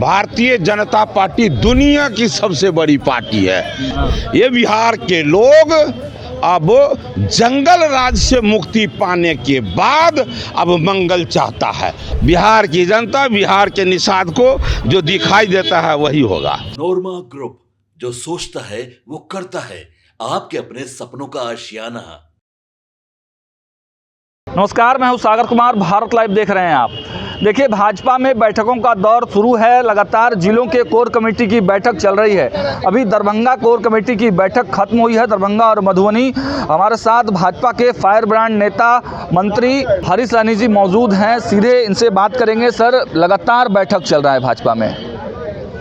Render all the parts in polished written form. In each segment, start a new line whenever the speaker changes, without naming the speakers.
Bharatiya Janata party दुनिया की सबसे बड़ी पार्टी है। ये बिहार के लोग अब जंगल राज से मुक्ति पाने के बाद अब मंगल चाहता है। बिहार की जनता, बिहार के निषाद को जो दिखाई देता है वही होगा।
नोरमा ग्रुप, जो सोचता है वो करता है। आपके अपने सपनों का आशियाना।
नमस्कार, मैं हूं सागर कुमार। भारत लाइव देख रहे हैं आप। देखिए, भाजपा में बैठकों का दौर शुरू है। लगातार जिलों के कोर कमेटी की बैठक चल रही है। अभी दरभंगा कोर कमेटी की बैठक खत्म हुई है, दरभंगा और मधुबनी। हमारे साथ भाजपा के फायर ब्रांड नेता मंत्री हरीश सहनी जी मौजूद हैं। सीधे इनसे बात करेंगे। सर, लगातार बैठक चल रहा है भाजपा में,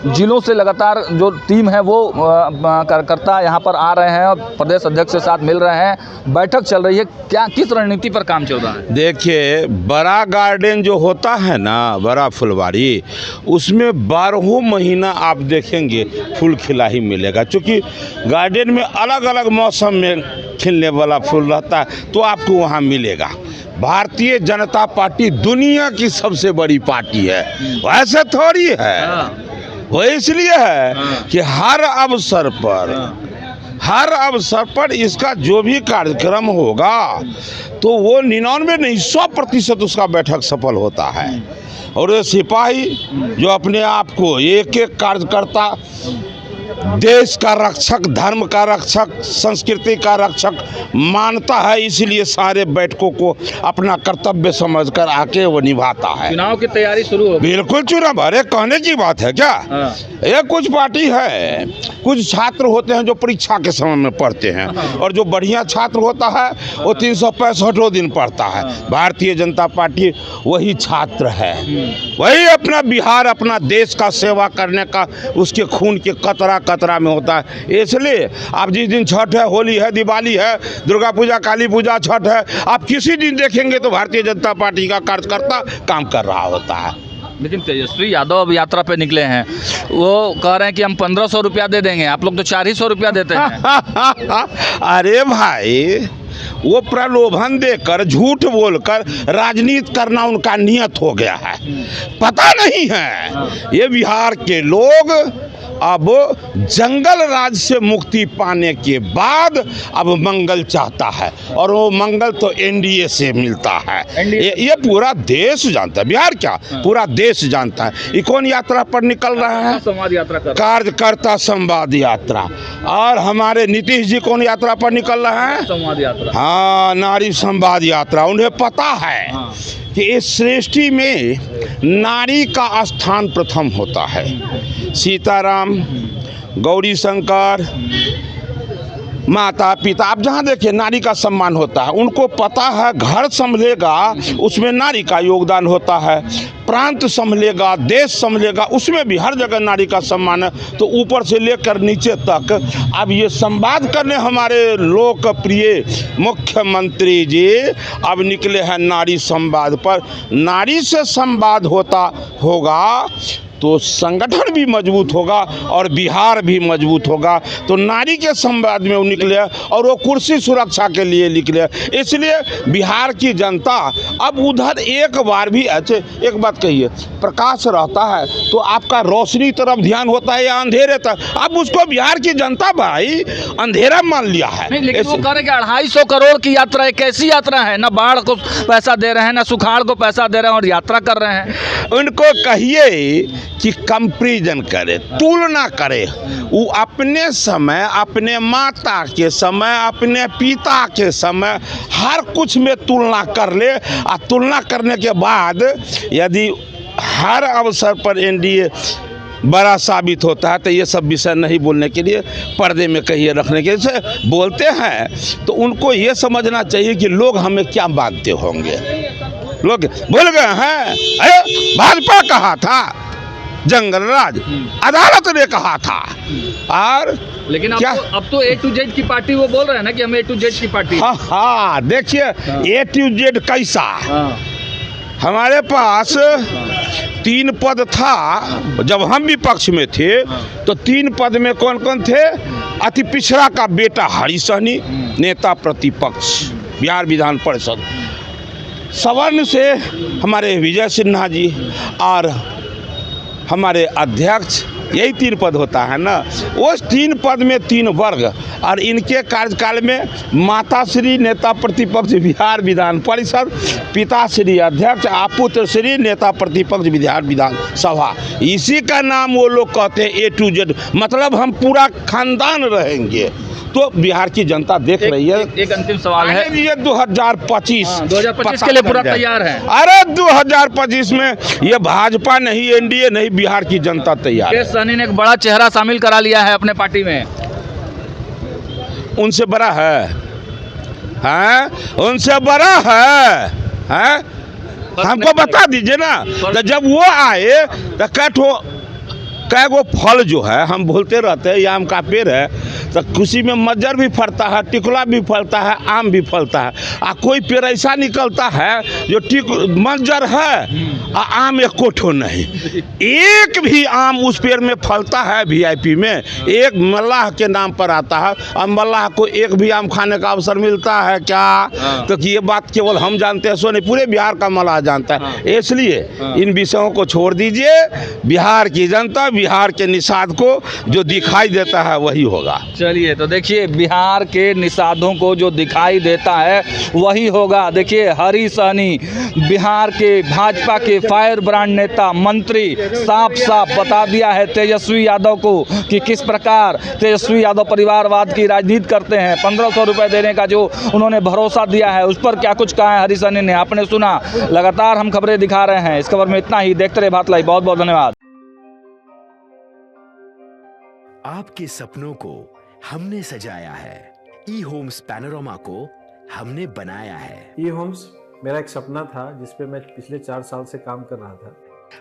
जिलों से लगातार जो टीम है वो कार्यकर्ता यहाँ पर आ रहे हैं और प्रदेश अध्यक्ष के साथ मिल रहे हैं। बैठक चल रही है, क्या किस रणनीति पर काम चल रहा है?
देखिए, बड़ा गार्डन जो होता है ना, बड़ा फुलवारी, उसमें 12 महीना आप देखेंगे फूल खिला ही मिलेगा। क्योंकि गार्डन में अलग अलग मौसम में खिलने वाला फूल रहता है, तो आपको वहाँ मिलेगा। भारतीय जनता पार्टी दुनिया की सबसे बड़ी पार्टी है, वैसे थोड़ी है। वो इसलिए है कि हर अवसर पर इसका जो भी कार्यक्रम होगा तो वो 99 नहीं 100% उसका बैठक सफल होता है। और ये सिपाही जो अपने आप को एक एक कार्यकर्ता, देश का रक्षक, धर्म का रक्षक, संस्कृति का रक्षक मानता है, इसलिए सारे बैठकों को अपना कर्तव्य समझकर आके वो निभाता है।
चुनाव की तैयारी शुरू हो गई।
बिल्कुल चुनाव, अरे कहने की बात है क्या? ये कुछ पार्टी है, कुछ छात्र होते हैं जो परीक्षा के समय में पढ़ते हैं, और जो बढ़िया छात्र होता है वो 365 दिन पढ़ता है। भारतीय जनता पार्टी वही छात्र है, वही अपना बिहार, अपना देश का सेवा करने का उसके खून के कतरा में होता है। इसलिए आप जिस दिन छठ है, होली है, दिवाली है, दुर्गा पूजा, काली पूजा, छठ है, आप किसी दिन देखेंगे तो भारतीय जनता पार्टी का कार्यकर्ता काम कर रहा होता है।
लेकिन तेजस्वी यादव अब यात्रा पे निकले हैं, वो कह रहे हैं कि हम 1500 रुपया दे देंगे, आप लोग तो 400 रुपया देते हैं।
अरे भाई, वो प्रलोभन देकर, झूठ बोलकर राजनीति करना उनका नियत हो गया है। पता नहीं है ये बिहार के लोग अब जंगल राज से मुक्ति पाने के बाद अब मंगल चाहता है, और वो मंगल तो एनडीए से मिलता है। ये पूरा देश जानता है। बिहार क्या, पूरा देश जानता है। ये कौन यात्रा पर निकल रहा है?
संवाद यात्रा कर,
कार्यकर्ता संवाद यात्रा। और हमारे नीतीश जी कौन यात्रा पर निकल रहा है?
संवाद यात्रा।
हाँ, नारी संवाद यात्रा। उन्हें पता है कि इस सृष्टि में नारी का स्थान प्रथम होता है। सीताराम, गौरी शंकर, माता पिता, आप जहाँ देखिए नारी का सम्मान होता है। उनको पता है घर संभलेगा उसमें नारी का योगदान होता है, प्रांत संभलेगा, देश संभलेगा, उसमें भी हर जगह नारी का सम्मान है। तो ऊपर से लेकर नीचे तक अब ये संवाद करने हमारे लोकप्रिय मुख्यमंत्री जी अब निकले हैं नारी संवाद पर। नारी से संवाद होगा तो संगठन भी मजबूत होगा और बिहार भी मजबूत होगा। तो नारी के संवाद में वो निकले और वो कुर्सी सुरक्षा के लिए निकले। इसलिए बिहार की जनता अब उधर एक बार भी, अच्छे एक बात कहिए, प्रकाश रहता है तो आपका रोशनी तरफ ध्यान होता है या अंधेरे तक? अब उसको बिहार की जनता भाई अंधेरा मान लिया है।
लेकिन वो कह रहे कि 250 करोड़ की यात्रा है। कैसी यात्रा है? ना बाढ़ को पैसा दे रहे हैं, ना सुखाड़ को पैसा दे रहे हैं, और यात्रा कर रहे हैं।
उनको कहिए कि कंपैरिजन करे, तुलना करे। वो अपने समय, अपने माता के समय, अपने पिता के समय, हर कुछ में तुलना कर ले। और तुलना करने के बाद यदि हर अवसर पर एनडीए बड़ा साबित होता है तो ये सब विषय नहीं बोलने के लिए, पर्दे में कहिए रखने के लिए बोलते हैं। तो उनको ये समझना चाहिए कि लोग हमें क्या मानते होंगे। लोग भूल गए हैं, अरे भाजपा कहा था जंगल राज, अदालत ने कहा था। और
लेकिन
क्या
अब तो A to Z की पार्टी वो बोल रहे हैं ना कि हम A to Z की पार्टी।
हाँ, देखिए A to Z कैसा। हमारे पास 3 पद था जब हम विपक्ष में थे। तो 3 पद में कौन कौन थे? अति पिछड़ा का बेटा हरीश सहनी, नेता प्रतिपक्ष बिहार विधान परिषद। सवर्ण से हमारे विजय सिन्हा जी, और हमारे अध्यक्ष, यही 3 पद होता है ना। उस 3 पद में 3 वर्ग, और इनके कार्यकाल में माता श्री नेता प्रतिपक्ष बिहार विधान परिषद, पिता श्री अध्यक्ष, पुत्र श्री नेता प्रतिपक्ष बिहार विधान सभा, इसी का नाम वो लोग कहते हैं A to Z, मतलब हम पूरा खानदान रहेंगे। तो बिहार की जनता देख रही है।
एक अंतिम सवाल है,
ये 2025
2025 के लिए पूरा तैयार है?
अरे 2025 में ये भाजपा नहीं, एनडीए नहीं, बिहार की जनता तैयार है।
मुकेश सहनी ने एक बड़ा चेहरा शामिल करा लिया है अपने पार्टी में।
उनसे बड़ा है, हैं? उनसे बड़ा है, हैं? हमको बता दीजिए ना। तो जब वो आए तो कै गो फल जो है, हम बोलते रहते हैं, आम का पेड़ है तो खुशी में मज्जर भी फलता है, टिकुला भी फलता है, आम भी फलता है। कोई पेड़ ऐसा निकलता है जो मज्जर है और आम एक कोठो नहीं, एक भी आम उस पेड़ में फलता है। VIP में एक मल्लाह के नाम पर आता है, और मल्लाह को एक भी आम खाने का अवसर मिलता है क्या? तो ये बात केवल हम जानते हैं सो नहीं, पूरे बिहार का मल्लाह जानता है। इसलिए इन विषयों को छोड़ दीजिए, बिहार की जनता, बिहार के निषाद को जो दिखाई देता है वही होगा।
चलिए, तो देखिए बिहार के निषादों को जो दिखाई देता है वही होगा। देखिए हरी सहनी, बिहार के भाजपा के फायर ब्रांड नेता, मंत्री, साफ साफ बता दिया है तेजस्वी यादव को कि किस प्रकार तेजस्वी यादव परिवारवाद की राजनीति करते हैं। 1500 रुपये देने का जो उन्होंने भरोसा दिया है, उस पर क्या कुछ कहा है हरी सहनी ने, आपने सुना। लगातार हम खबरें दिखा रहे हैं। इस खबर में इतना ही। देखते रहे भारत लाइव। बहुत बहुत धन्यवाद।
आपके सपनों को हमने सजाया है, ई होम्स पैनोरमा को हमने बनाया है।
ई होम्स मेरा एक सपना था जिस पे मैं पिछले 4 साल से काम कर रहा था।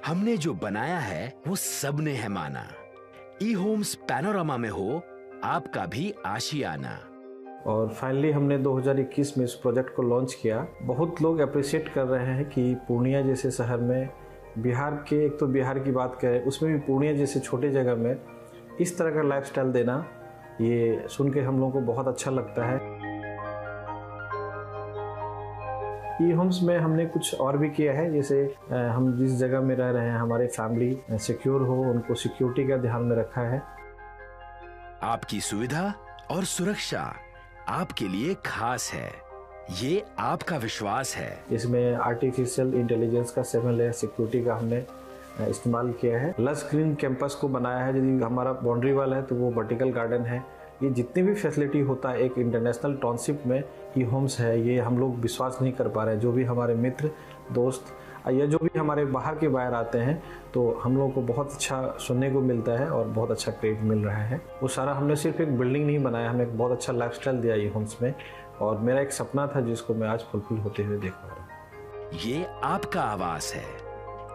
हमने जो बनाया है वो सबने है माना। ई होम्स पैनोरमा में हो आपका भी आशियाना।
और फाइनली हमने 2021 में इस प्रोजेक्ट को लॉन्च किया। बहुत लोग अप्रिशिएट कर रहे हैं कि पूर्णिया जैसे शहर में, बिहार के, एक तो बिहार की बात करें उसमें भी पूर्णिया जैसे छोटे जगह में इस तरह का लाइफस्टाइल देना, ये सुन के हम लोगों को बहुत अच्छा लगता है। ई होम्स में हमने कुछ और भी किया है, जैसे हम जिस जगह में रह रहे हैं हमारे फैमिली सिक्योर हो, उनको सिक्योरिटी का ध्यान में रखा है।
आपकी सुविधा और सुरक्षा आपके लिए खास है, ये आपका विश्वास है।
इसमें आर्टिफिशियल इंटेलिजेंस का 7 लेयर सिक्योरिटी का हमने इस्तेमाल किया है। लस ग्रीन कैंपस को बनाया है। यदि हमारा बाउंड्री वाल है तो वो वर्टिकल गार्डन है। ये जितनी भी फैसिलिटी होता है एक इंटरनेशनल टाउनशिप में ई होम्स है, ये हम लोग विश्वास नहीं कर पा रहे हैं। जो भी हमारे मित्र, दोस्त या जो भी हमारे बाहर के बाहर आते हैं तो हम लोगों को बहुत अच्छा सुनने को मिलता है और बहुत अच्छा क्रेडिट मिल रहा है। वो सारा हमने सिर्फ एक बिल्डिंग नहीं बनाया, हमने एक बहुत अच्छा लाइफस्टाइल दिया ई होम्स में, और मेरा एक सपना था जिसको मैं आज फुलफिल होते हुए देख पा रहा हूँ।
ये आपका आवास है।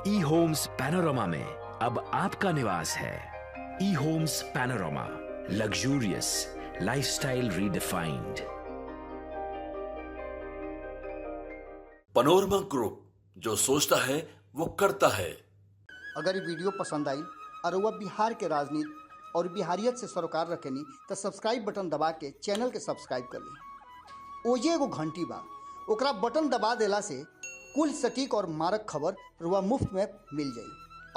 ई होम्स पैनोरमा में अब आपका निवास है। E homes panorama, luxurious lifestyle redefined.
Panorama group, जो सोचता है वो करता है।
अगर ये वीडियो पसंद आई और वह बिहार के राजनीति और बिहारियत से सरोकार रखेनी तो सब्सक्राइब बटन दबा के चैनल के सब्सक्राइब कर ली। ओजे एगो घंटी बा, ओकरा बटन दबा देला से कुल सटीक और मारक खबर रुआ मुफ्त में मिल जाई।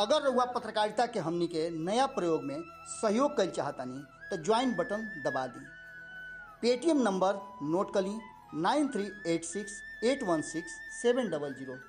अगर रुआ पत्रकारिता के हमनी के नया प्रयोग में सहयोग कर चाहतानी तो ज्वाइन बटन दबा दी। पेटीएम नंबर नोट कर ली 9386816700।